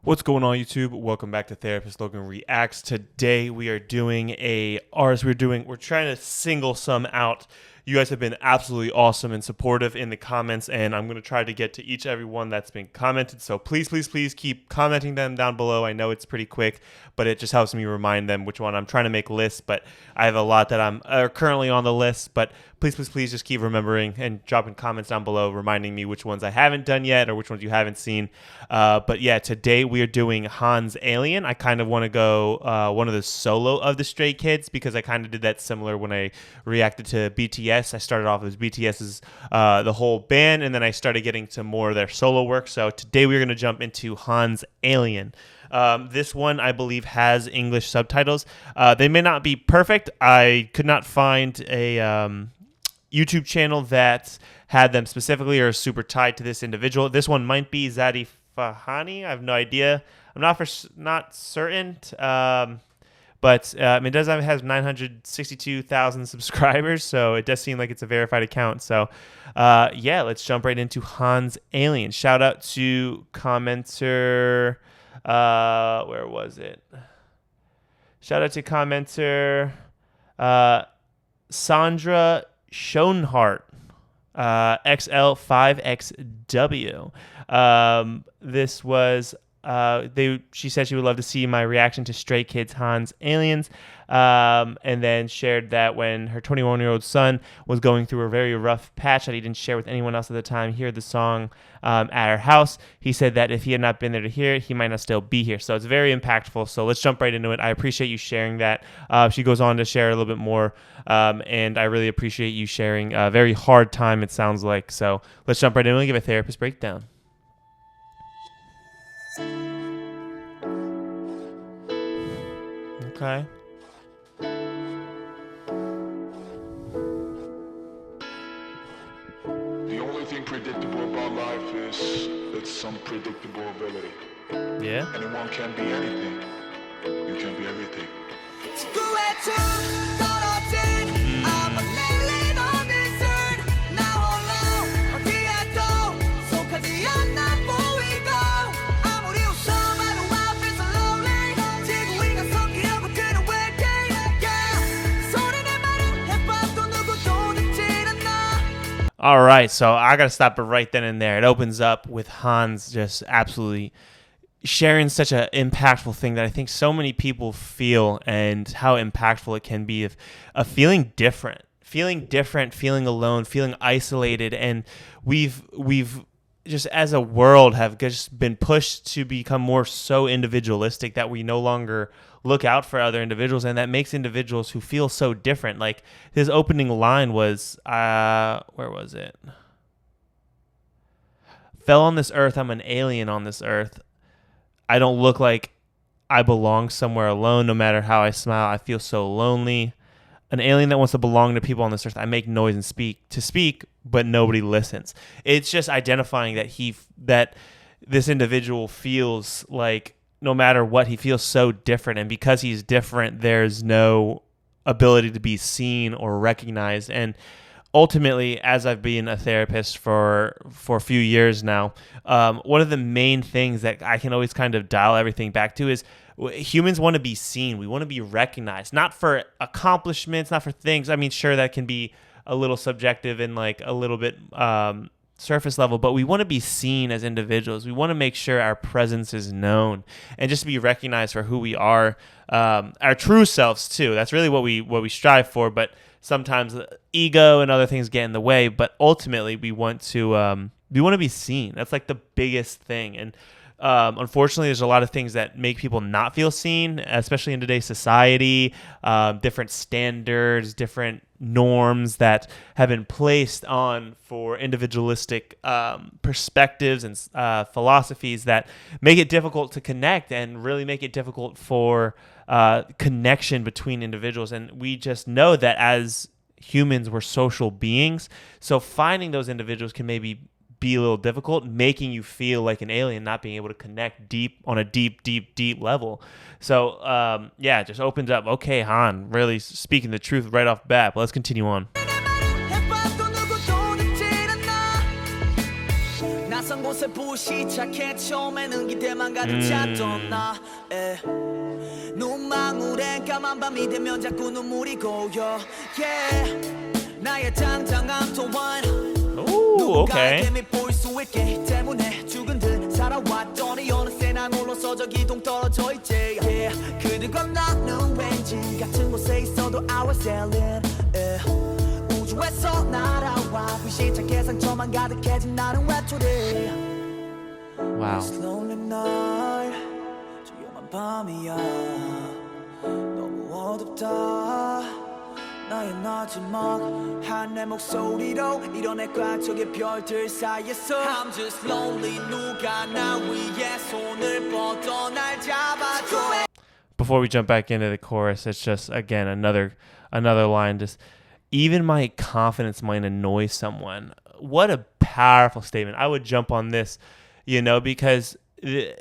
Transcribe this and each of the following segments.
What's going on, YouTube? Welcome back to Therapist Logan Reacts. Today we are doing we're trying to single some out. You guys have been absolutely awesome and supportive in the comments, and I'm going to try to get to everyone that's been commented. So please keep commenting them down below. I know it's pretty quick, but it just helps me remind them which one. I'm trying to make lists, but I have a lot that I'm currently on the list. But please just keep remembering and dropping comments down below, reminding me which ones I haven't done yet or which ones you haven't seen. But yeah, today we are doing Hans Alien. I kind of want to go one of the solo of the Stray Kids because I kind of did that similar when I reacted to BTS. I started off as BTS's the whole band, and then I started getting to more of their solo work. So today we're going to jump into Hans Alien. This one, I believe, has English subtitles. They may not be perfect. I could not find a YouTube channel that had them specifically or super tied to this individual. This one might be Zadie Fahani. I have no idea. I'm not certain. But it does has 962,000 subscribers, so it does seem like it's a verified account. So, yeah, let's jump right into Hans Alien. Shout out to commenter. Where was it? Shout out to commenter Sandra Schoenhart, XL5XW. This was. She said she would love to see my reaction to Stray Kids Hans Aliens, and then shared that when her 21-year-old son was going through a very rough patch that he didn't share with anyone else at the time, hear the song at her house. He said that if he had not been there to hear it, he might not still be here. So it's very impactful. So let's jump right into it. I appreciate you sharing that. She goes on to share a little bit more, and I really appreciate you sharing a very hard time, it sounds like. So let's jump right in and give a therapist breakdown. Okay. The only thing predictable about life is its unpredictable ability. Yeah. Anyone can be anything. You can be everything. All right, so I got to stop it right then and there. It opens up with Hans just absolutely sharing such an impactful thing that I think so many people feel, and how impactful it can be of feeling different, feeling alone, feeling isolated. And we've just as a world have just been pushed to become more so individualistic that we no longer look out for other individuals, and that makes individuals who feel so different. Like his opening line was, where was it? Fell on this earth, I'm an alien on this earth. I don't look like I belong somewhere alone. No matter how I smile, I feel so lonely. An alien that wants to belong to people on this earth. I make noise and speak, but nobody listens. It's just identifying that this individual feels like no matter what, he feels so different. And because he's different, there's no ability to be seen or recognized. And ultimately, as I've been a therapist for a few years now, one of the main things that I can always kind of dial everything back to is humans want to be seen. We want to be recognized, not for accomplishments, not for things. I mean, sure, that can be a little subjective and like a little bit surface level, but we want to be seen as individuals. We want to make sure our presence is known and just be recognized for who we are, our true selves too. That's really what we strive for, but sometimes ego and other things get in the way. But ultimately, we want to be seen. That's like the biggest thing. And unfortunately, there's a lot of things that make people not feel seen, especially in today's society. Different standards, different norms that have been placed on for individualistic perspectives and philosophies that make it difficult to connect and really make it difficult for connection between individuals. And we just know that as humans, we're social beings. So finding those individuals can maybe be a little difficult, making you feel like an alien, not being able to connect deep on a deep level. So yeah, it just opens up. Okay, Han, really speaking the truth right off the bat. But let's continue on. 낯선 곳에 부시작해 처음에는 기대만 가득 찼던 나 눈망울엔 까만 밤이 되면 자꾸 눈물이 고여 yeah. 나의 당당함 또한 okay. 볼 수 있기 때문에 죽은 듯 살아왔더니 어느새 난 홀로서 저기 동떨어져 있지 yeah. 그들과 나는 왠지 같은 곳에 있어도 I was sailing 우주에서 날아와 불시착해 상처만 가득해진 나는 외톨이 Wow. This lonely night 조용한 밤이야 너무 어둡다 나의 마지막 한내 목소리로 이뤄낼까 저기 별들 사이에서 I'm just lonely 누가 나 위에 손을 뻗어 날 잡아줘 Before we jump back into the chorus, it's just again another line. Just even my confidence might annoy someone. What a powerful statement. I would jump on this, because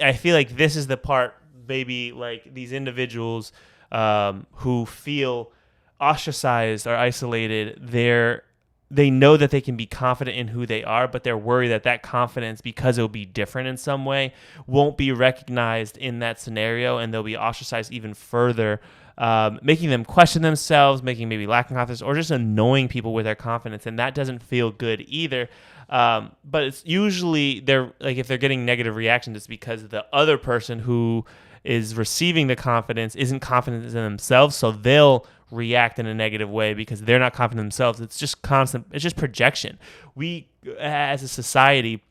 I feel like this is the part, maybe like these individuals who feel ostracized or isolated, they know that they can be confident in who they are, but they're worried that confidence, because it'll be different in some way, won't be recognized in that scenario, and they'll be ostracized even further, making them question themselves, making maybe lacking confidence, or just annoying people with their confidence, and that doesn't feel good either. But it's usually if they're getting negative reactions, it's because the other person who is receiving the confidence isn't confident in themselves, so they'll react in a negative way because they're not confident in themselves. It's just projection. We as a society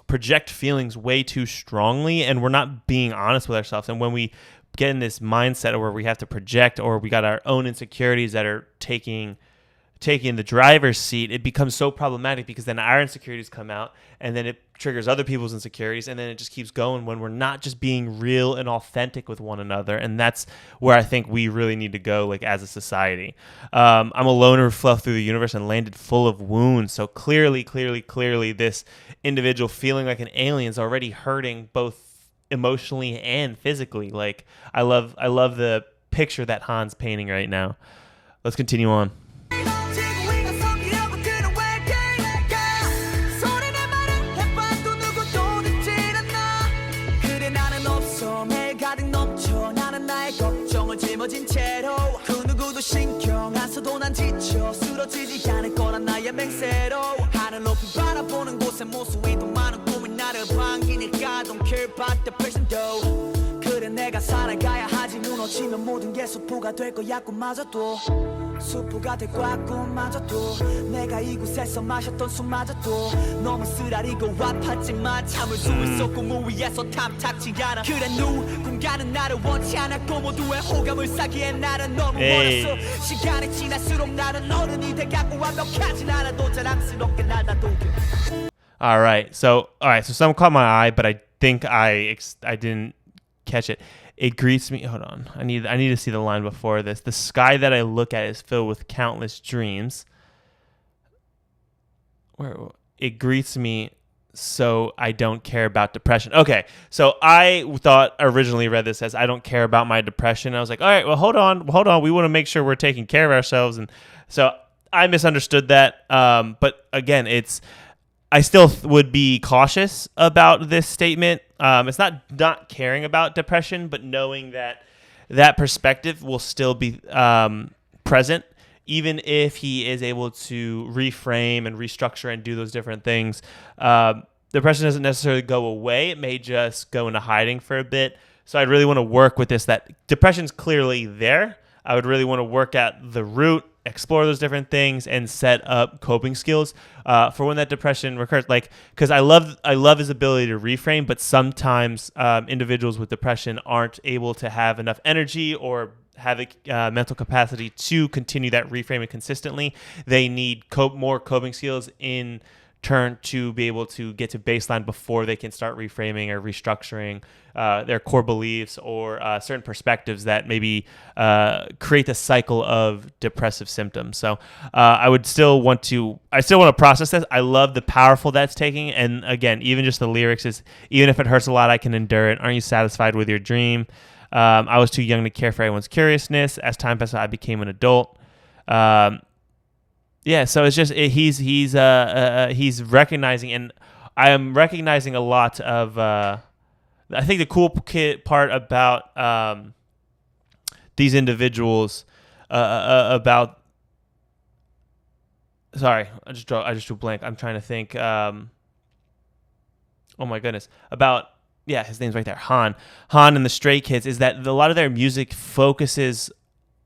project feelings way too strongly, and we're not being honest with ourselves. And when we get in this mindset where we have to project, or we got our own insecurities that are taking the driver's seat, it becomes so problematic, because then our insecurities come out, and then it triggers other people's insecurities, and then it just keeps going when we're not just being real and authentic with one another. And that's where I think we really need to go, like, as a society. I'm a loner who fell through the universe and landed full of wounds. So clearly, this individual feeling like an alien is already hurting both emotionally and physically. Like, I love the picture that Han's painting right now. Let's continue on. 짊어진 채로 그 누구도 신경 안 써도 난 지쳐 쓰러지지 않을 거란 나의 맹세로 하늘 높이 바라보는 곳에 무수히 더 많은 꿈이 나를 반기니까 Don't care about the person though 그래 내가 살아가야 하지 무너지면 모든 게 수포가 될 거야 꿈마저도 수포가 될 거야 꿈마저도 내가 이곳에서 마셨던 술마저도 너무 쓰라리고 아팠지만 참을 수 있었고 무 위에서 탐탁지 않아 그래 누군가는 나를 원치 않았고 모두의 호감을 사기엔 나는 너무 멀었어 시간이 지날수록 나는 어른이 돼가고 완벽하진 않아도 자랑스럽게 날 다독여 Alright, so some caught my eye, but I think I didn't catch it. It greets me. Hold on. I need to see the line before this. The sky that I look at is filled with countless dreams. It greets me, so I don't care about depression. Okay, so I thought originally read this as I don't care about my depression. I was like, all right, well, hold on. We want to make sure we're taking care of ourselves, and so I misunderstood that. But again, I still would be cautious about this statement. It's not caring about depression, but knowing that perspective will still be present, even if he is able to reframe and restructure and do those different things. Depression doesn't necessarily go away. It may just go into hiding for a bit. So I'd really want to work with this, that depression's clearly there. I would really want to work at the root, explore those different things, and set up coping skills for when that depression recurs. Like, because I love his ability to reframe, but sometimes individuals with depression aren't able to have enough energy or have a mental capacity to continue that reframing consistently. They need more coping skills in turn to be able to get to baseline before they can start reframing or restructuring their core beliefs or certain perspectives that maybe create the cycle of depressive symptoms. So I still want to process this. I love the powerful that's taking. And again, even just the lyrics is, even if it hurts a lot, I can endure it. Aren't you satisfied with your dream? I was too young to care for everyone's curiousness. As time passed, I became an adult. Yeah, so it's just he's recognizing, and I am recognizing a lot of. I think the cool part about these individuals about. Sorry, I just drew a blank. I'm trying to think. Oh my goodness, about. Yeah, his name's right there. Han and the Stray Kids, is that a lot of their music focuses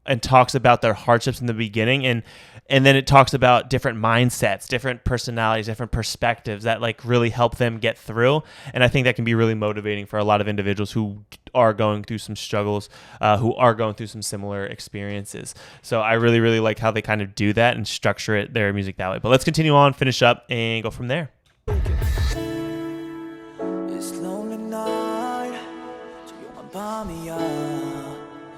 and talks about their hardships in the beginning, and then it talks about different mindsets, different personalities, different perspectives that like really help them get through. And I think that can be really motivating for a lot of individuals who are going through some struggles, who are going through some similar experiences. So I really, really like how they kind of do that and structure their music that way. But let's continue on, finish up, and go from there. It's lonely night 조용한 밤이야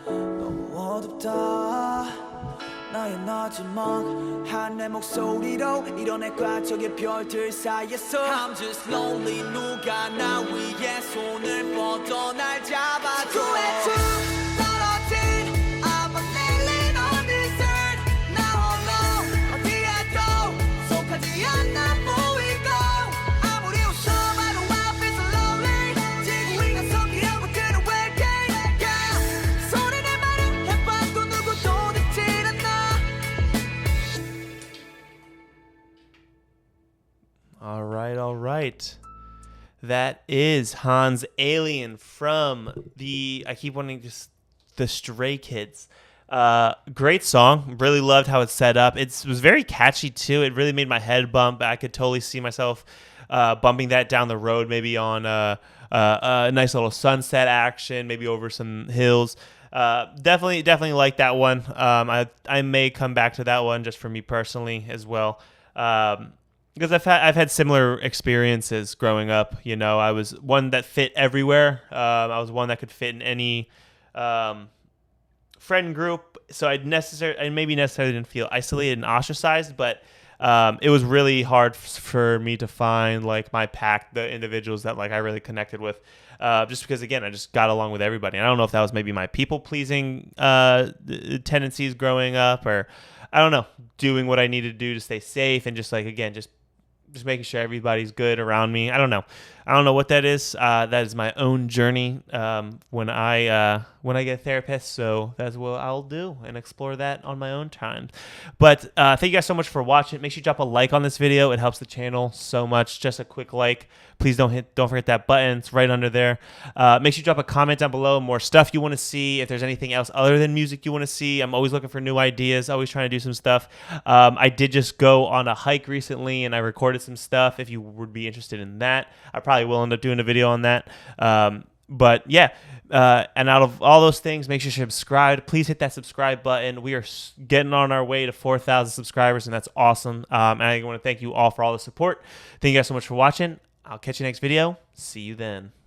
너무 어둡다 나의 마지막 하늘 목소리로 이뤄낼까 저기 별들 사이에서 I'm just lonely 누가 나 위에 손을 뻗어 날 잡아줘 지구에 쭉 떨어진 I'm a alien on this earth 나 홀로 어디에도 속하지 않아 보이고 아무리 웃어봐도 I feel so lonely 지구 위가 섞이려고 드는 외계 소리를 말을 해봐도 누구도 듣질 않아. All right. That is Han's Alien from I keep wanting just the Stray Kids. Great song. Really loved how it's set up. It was very catchy too. It really made my head bump. I could totally see myself bumping that down the road, maybe on a nice little sunset action, maybe over some hills. Definitely like that one. I may come back to that one just for me personally as well. Because I've had similar experiences growing up. You know, I was one that fit everywhere. I was one that could fit in any friend group. So I maybe necessarily didn't feel isolated and ostracized, but it was really hard for me to find like my pack, the individuals that like I really connected with. Just because, again, I just got along with everybody. And I don't know if that was maybe my people-pleasing tendencies growing up, or I don't know, doing what I needed to do to stay safe, and just like, again, just making sure everybody's good around me. I don't know what that is. That is my own journey when I get a therapist. So that's what I'll do and explore that on my own time. But thank you guys so much for watching. Make sure you drop a like on this video. It helps the channel so much. Just a quick like. Please don't forget that button. It's right under there. Make sure you drop a comment down below. More stuff you want to see. If there's anything else other than music you want to see, I'm always looking for new ideas. Always trying to do some stuff. I did just go on a hike recently, and I recorded some stuff. If you would be interested in that, I probably will end up doing a video on that. But yeah, and out of all those things, make sure you're subscribed. Please hit that subscribe button. We are getting on our way to 4,000 subscribers, and that's awesome. And I want to thank you all for all the support. Thank you guys so much for watching. I'll catch you next video. See you then.